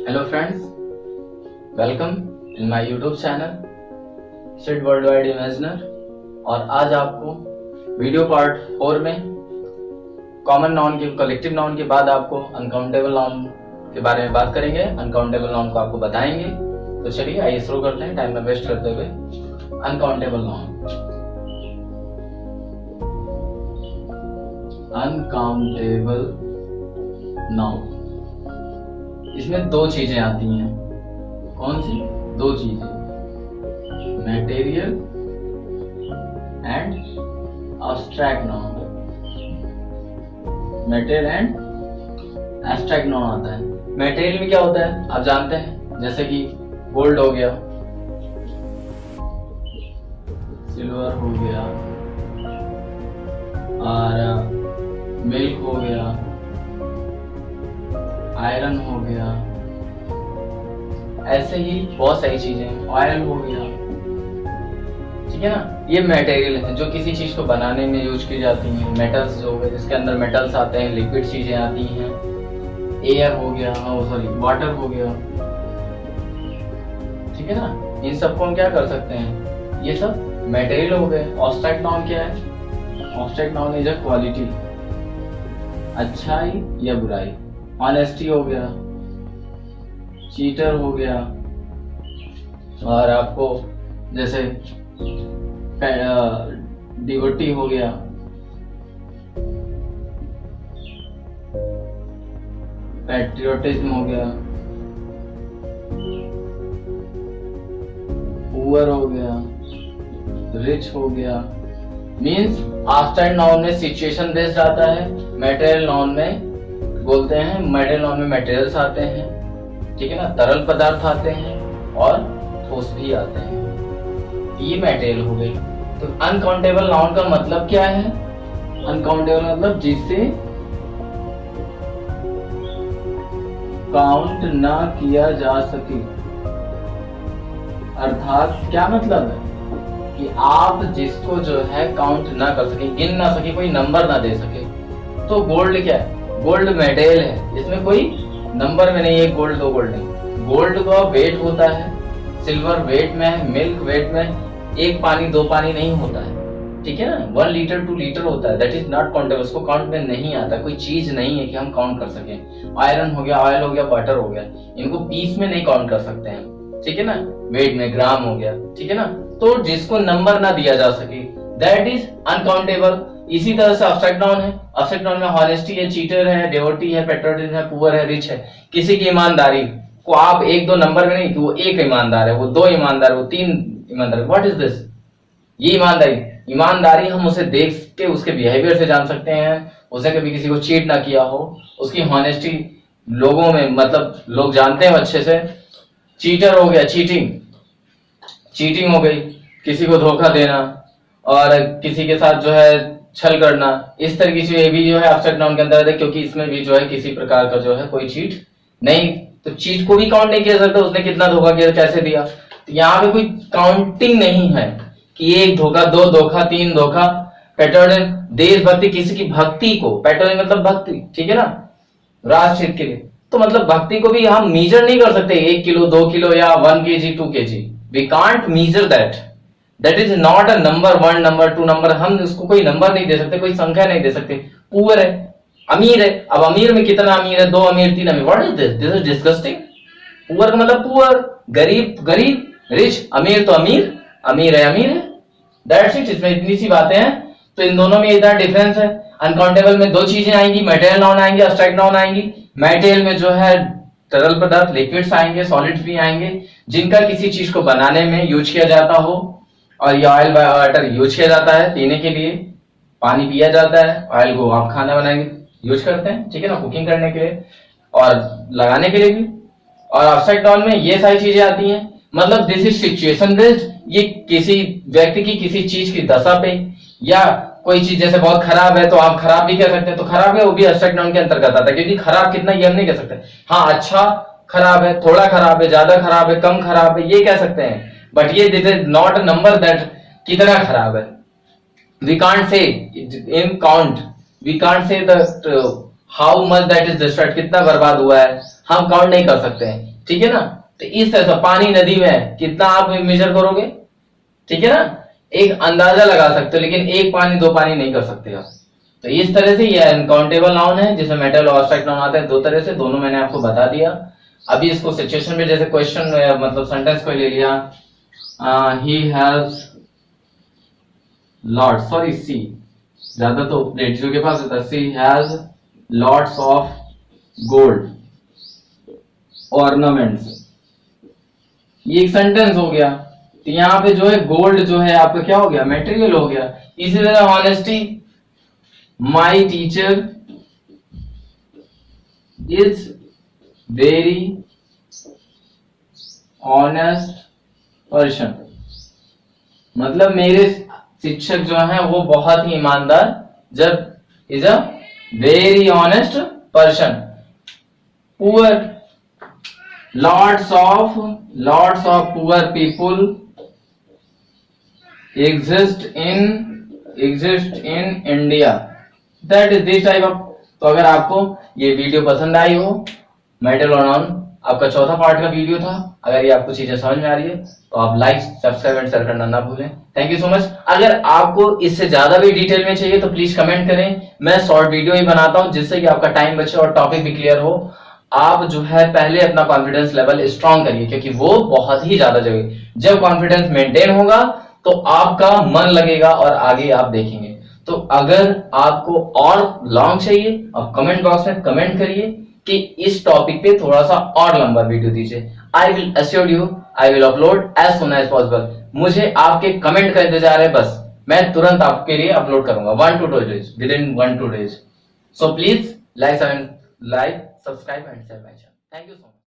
Hello friends, welcome in my YouTube channel Sid world wide imaginer. और आज आपको video part 4 में common noun के कलेक्टिव नाउन के बाद आपको अनकाउंटेबल नाउन के बारे में बात करेंगे। अनकाउंटेबल नाउन को आपको बताएंगे। तो चलिए आइए शुरू करते हैं टाइम में वेस्ट करते हुए। अनकाउंटेबल नाउन, अनकाउंटेबल नाउन, इसमें दो चीजें आती हैं। कौन सी दो चीजें? Material and abstract noun. Material and abstract noun आता है। मटेरियल में क्या होता है आप जानते हैं, जैसे कि गोल्ड हो गया, सिल्वर हो गया, और मिल्क हो गया, आयरन हो गया, ऐसे ही बहुत सारी चीजें, ऑयल हो गया, ठीक है ना। ये मटेरियल है जो किसी चीज को बनाने में यूज की जाती हैं। मेटल्स जो हो गए, जिसके अंदर मेटल्स आते हैं, लिक्विड चीजें आती हैं। एयर हो गया, वाटर हो गया, ठीक है ना। इन सबको हम क्या कर सकते हैं, ये सब मटेरियल हो गए। एब्स्ट्रैक्ट नाउन क्या है? Abstract noun is a quality, अच्छाई या बुराई। ऑनेस्टी हो गया, चीटर हो गया, और आपको जैसे डिवोटी हो गया, पैट्रियोटिज्म हो गया, पुअर हो गया, रिच हो गया। मीन्स एब्स्ट्रैक्ट नाउन में सिचुएशन बेस्ड आता है, मटेरियल नाउन में बोलते हैं, मटेरियल नाउन में मटेरियल्स आते हैं, ठीक है ना, तरल पदार्थ आते हैं और ठोस भी आते हैं। ये मटेरियल हो गई। तो अनकाउंटेबल नाउन का मतलब क्या है? अनकाउंटेबल मतलब जिसे काउंट ना किया जा सके। अर्थात क्या मतलब है कि आप जिसको जो है काउंट ना कर सके, गिन ना सके, कोई नंबर ना दे सके। तो गोल्ड क्या है? गोल्ड मेटेरियल है, इसमें कोई नंबर में नहीं है, गोल्ड दो गोल्ड नहीं। गोल्ड का वेट होता है, सिल्वर वेट में है, मिल्क वेट में, एक पानी दो पानी नहीं होता है, ठीक है ना। 1 लीटर 2 लीटर होता है, दैट इज नॉट काउंटेबल, उसको काउंट में नहीं आता। कोई चीज नहीं है कि हम काउंट कर सके। आयरन हो गया, ऑयल हो गया, बटर हो गया, इनको पीस में नहीं काउंट कर सकते हैं, ठीक है ना। वेट में ग्राम हो गया, ठीक है ना। तो जिसको नंबर ना दिया जा सके, दैट इज अनकाउंटेबल। इसी तरह से एब्स्ट्रैक्ट नाउन है। एब्स्ट्रैक्ट नाउन में ऑनेस्टी है, चीटर है, डिवोटी है, पैट्रियोटिज्म है, पुअर है, रिच है। किसी की ईमानदारी को आप एक दो नंबर में नहीं कि वो एक ईमानदार है, वो दो ईमानदार है, वो 3 ईमानदार है। What is this? ये ईमानदारी हम उसे देख के उसके बिहेवियर से जान सकते हैं। उसे कभी किसी को चीट ना किया हो, उसकी ऑनेस्टी लोगों में, मतलब लोग जानते हैं अच्छे से। चीटर हो गया, चीटिंग हो गई, किसी को धोखा देना और किसी के साथ जो है छल करना, इस तरह की चीजें भी जो है एब्स्ट्रैक्ट नाउन के अंदर है, क्योंकि इसमें भी जो है किसी प्रकार का जो है कोई चीट नहीं। तो चीट को भी काउंट नहीं किया सकता, उसने कितना धोखा किया, कैसे दिया। तो यहाँ पे कोई काउंटिंग नहीं है कि 1 धोखा, 2 धोखा, 3 धोखा। पैट्रियोटिज्म, देशभक्ति, किसी की भक्ति को, पैट्रियोटिज्म मतलब भक्ति, ठीक है ना, राष्ट्र हित के लिए। तो मतलब भक्ति को भी हम मीजर नहीं कर सकते 1 किलो 2 किलो या 1 kg 2 kg। We can't measure that. That is not a number, 1 number 2 number. हम उसको कोई नंबर नहीं दे सकते, कोई संख्या नहीं दे सकते। पुअर है, अमीर है, अब अमीर में कितना अमीर है? 2 अमीर 3 अमीर। What is this? This is disgusting. Poor का मतलब पुअर, गरीब, रिच, अमीर तो अमीर है। That's it. इसमें इतनी सी बातें हैं। तो इन दोनों में इतना डिफरेंस है। अनकाउंटेबल में 2 चीजें आएंगी, मटेरियल नाउन आएंगे, एब्स्ट्रैक्ट नाउन आएंगी। मटेरियल में जो है तरल पदार्थ, लिक्विड्स आएंगे, सॉलिड्स भी आएंगे, जिनका किसी चीज को बनाने में यूज किया जाता हो। और ये ऑयल वाटर यूज किया जाता है पीने के लिए, पानी पिया जाता है। ऑयल को आप खाना बनाएंगे यूज करते हैं, ठीक है ना, कुकिंग करने के लिए और लगाने के लिए भी। और एब्स्ट्रैक्ट नाउन में ये सारी चीजें आती हैं। मतलब दिस इज सिचुएशन बेस्ड। ये किसी व्यक्ति की किसी चीज की दशा पे, या कोई चीज जैसे बहुत खराब है तो आप खराब भी कह सकते हैं, तो खराब है वो भी एब्स्ट्रैक्ट नाउन के अंतर्गत आता है। क्योंकि खराब कितना ये हम नहीं कह सकते। हाँ, अच्छा खराब है, थोड़ा खराब है, ज्यादा खराब है, कम खराब है, ये कह सकते हैं। बट ये this is not a number that कितना खराब है। We can't say in count, we can't say that how much that is destroyed, कितना बर्बाद हुआ है, हम काउंट नहीं कर सकते हैं। ठीक है ना। तो इस तरह से पानी नदी में है, कितना आप मेजर करोगे, ठीक है ना, एक अंदाजा लगा सकते हो, लेकिन एक पानी दो पानी नहीं कर सकते आप। तो इस तरह से ये अनकाउंटेबल नाउन है, जिसमें मेटल और एब्स्ट्रैक्ट नाउन आता है दो तरह से, दोनों मैंने आपको बता दिया। अभी इसको सिचुएशन में, जैसे क्वेश्चन मतलब सेंटेंस को ले लिया, he has lots, sorry she, ज्यादा तो रेडियो के पास होता है, she has lots of gold ornaments, ये एक सेंटेंस हो गया। तो यहाँ पे जो है गोल्ड जो है आपका क्या हो गया, मेटेरियल हो गया। इसी तरह honesty, my teacher is very honest person, मतलब मेरे शिक्षक जो है वो बहुत ही ईमानदार, जब is a very honest person. Poor, lots of poor people exist in India, that is this type of। तो अगर आपको ये वीडियो पसंद आई हो, मेटल और नाउन आपका चौथा पार्ट का वीडियो था, अगर ये आपको चीजें समझ में आ रही है तो आप लाइक, सब्सक्राइब एंड शेयर करना ना भूलें। Thank you so much. अगर आपको इससे ज्यादा भी डिटेल में चाहिए तो प्लीज कमेंट करें, मैं शॉर्ट वीडियो ही बनाता हूं जिससे कि आपका टाइम बचे और टॉपिक भी क्लियर हो। आप जो है पहले अपना कॉन्फिडेंस लेवल स्ट्रॉन्ग करिए, क्योंकि वो बहुत ही ज्यादा जरूरी। जब कॉन्फिडेंस मेंटेन होगा तो आपका मन लगेगा और आगे आप देखेंगे। तो अगर आपको और लॉन्ग चाहिए, आप कमेंट बॉक्स में कमेंट करिए कि इस टॉपिक पे थोड़ा सा और लंबा वीडियो दीजिए। I will assure you, I will upload as soon as possible. मुझे आपके कमेंट का इंतजार है, बस मैं तुरंत आपके लिए अपलोड करूंगा 1 to 2 days, with in 1 to 2 days। So please like, subscribe and share my channel. Thank you so much.